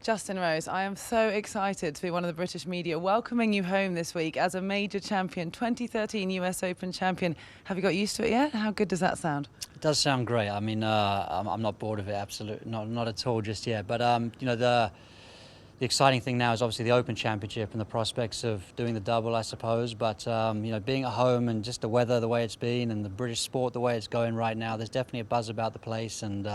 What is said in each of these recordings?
Justin Rose, I am so excited to be one of the British media welcoming you home this week as a major champion, 2013 US Open champion. Have you got used to it yet? How good does that sound? It does sound great. I mean, I'm not bored of it, absolutely, not at all just yet. But the exciting thing now is obviously the Open Championship and the prospects of doing the double, I suppose. But being at home and just the weather the way it's been and the British sport the way it's going right now, there's definitely a buzz about the place, and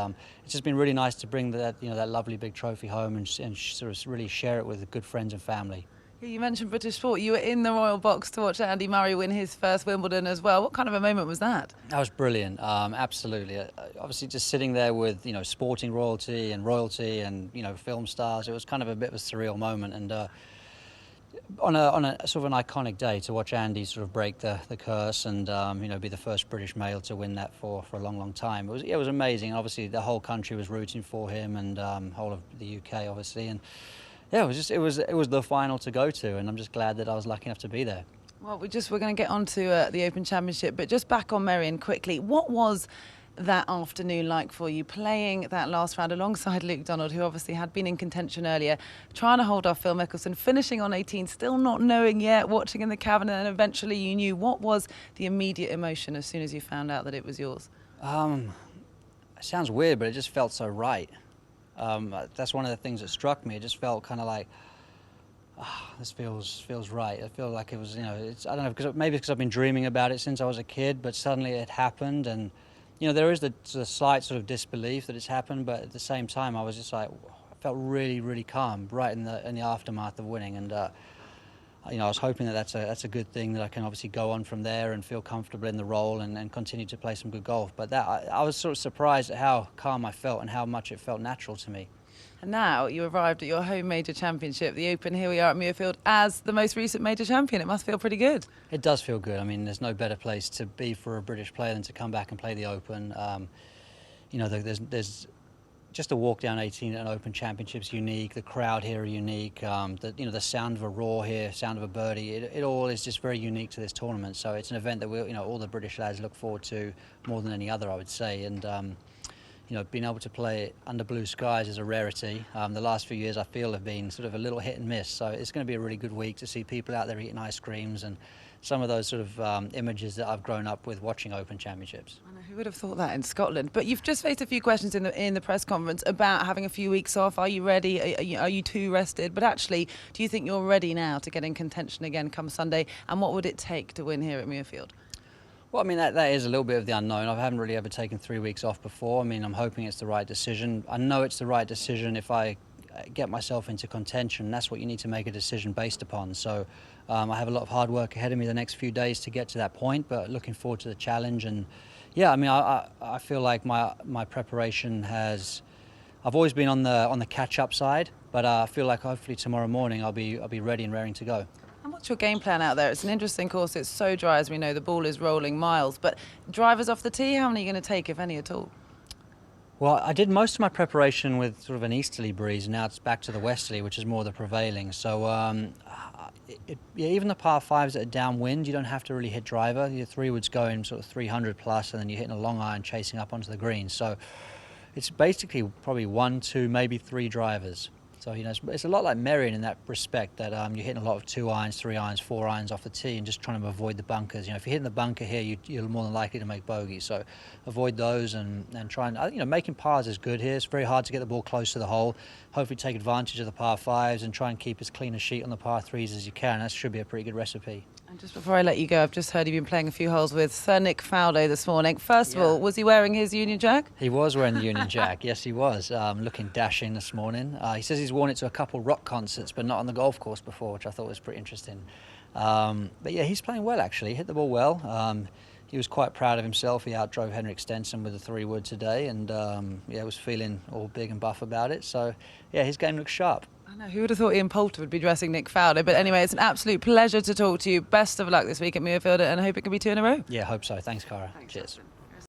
it's just been really nice to bring that lovely big trophy home and sort of really share it with good friends and family. You mentioned British sport. You were in the Royal Box to watch Andy Murray win his first Wimbledon as well. What kind of a moment was that? That was brilliant, absolutely. Obviously, just sitting there with sporting royalty and film stars, it was kind of a bit of a surreal moment. And on a sort of an iconic day to watch Andy sort of break the curse and be the first British male to win that for a long time. It was amazing. Obviously, the whole country was rooting for him, and whole of the UK, obviously. And yeah, it was the final to go to, and I'm just glad that I was lucky enough to be there. Well, we're going to get on to the Open Championship, but just back on Merion quickly. What was that afternoon like for you, playing that last round alongside Luke Donald, who obviously had been in contention earlier, trying to hold off Phil Mickelson, finishing on 18, still not knowing yet, watching in the cabin, and eventually you knew? What was the immediate emotion as soon as you found out that it was yours? It sounds weird, but it just felt so right. That's one of the things that struck me. It just felt kind of like, this feels right. I feel like it was, I don't know, maybe because I've been dreaming about it since I was a kid, but suddenly it happened, and there is the slight sort of disbelief that it's happened, but at the same time, I was just like, I felt really, really calm right in the aftermath of winning, and I was hoping that that's a good thing, that I can obviously go on from there and feel comfortable in the role and continue to play some good golf. But I was sort of surprised at how calm I felt and how much it felt natural to me. And now you arrived at your home major championship, the Open. Here we are at Muirfield as the most recent major champion. It must feel pretty good. It does feel good. I mean, there's no better place to be for a British player than to come back and play the Open. There's just a walk down 18 at an Open Championship's unique. The crowd here are unique. The sound of a roar here, sound of a birdie. It all is just very unique to this tournament. So it's an event that all the British lads look forward to more than any other, I would say. And being able to play it under blue skies is a rarity. The last few years I feel have been sort of a little hit and miss. So it's going to be a really good week to see people out there eating ice creams and some of those sort of images that I've grown up with watching Open Championships. I know, who would have thought that in Scotland? But you've just faced a few questions in the press conference about having a few weeks off. Are you ready? Are you too rested? But actually, do you think you're ready now to get in contention again come Sunday? And what would it take to win here at Muirfield? Well, I mean, that is a little bit of the unknown. I haven't really ever taken 3 weeks off before. I mean, I'm hoping it's the right decision. I know it's the right decision if I get myself into contention. That's what you need to make a decision based upon. So I have a lot of hard work ahead of me the next few days to get to that point, but looking forward to the challenge. And yeah, I mean, I feel like my preparation has, I've always been on the catch-up side, but I feel like hopefully tomorrow morning I'll be ready and raring to go. And what's your game plan out there? It's an interesting course. It's so dry, as we know. The ball is rolling miles. But drivers off the tee, how many are you going to take, if any at all? Well, I did most of my preparation with sort of an easterly breeze, and now it's back to the westerly, which is more the prevailing. So even the par fives that are downwind, you don't have to really hit driver. Your 3-wood's going sort of 300 plus, and then you're hitting a long iron chasing up onto the green. So it's basically probably 1, 2, maybe 3 drivers. So it's a lot like Merion in that respect, that you're hitting a lot of 2 irons, 3 irons, 4 irons off the tee, and just trying to avoid the bunkers. If you're hitting the bunker here, you're more than likely to make bogey. So avoid those and try and making pars is good here. It's very hard to get the ball close to the hole. Hopefully take advantage of the par fives and try and keep as clean a sheet on the par threes as you can. That should be a pretty good recipe. And just before I let you go, I've just heard you've been playing a few holes with Sir Nick Faldo this morning. First of all, was he wearing his Union Jack? He was wearing the Union Jack, yes he was. Looking dashing this morning. He says he's worn it to a couple rock concerts, but not on the golf course before, which I thought was pretty interesting. But yeah, he's playing well actually, hit the ball well. He was quite proud of himself. He outdrove Henrik Stenson with the 3-wood today, and was feeling all big and buff about it. So yeah, his game looks sharp. I know, who would have thought Ian Poulter would be dressing Nick Faldo? But anyway, it's an absolute pleasure to talk to you. Best of luck this week at Muirfield, and I hope it can be 2 in a row. Yeah, hope so. Thanks, Cara. Thanks, Cheers. Justin.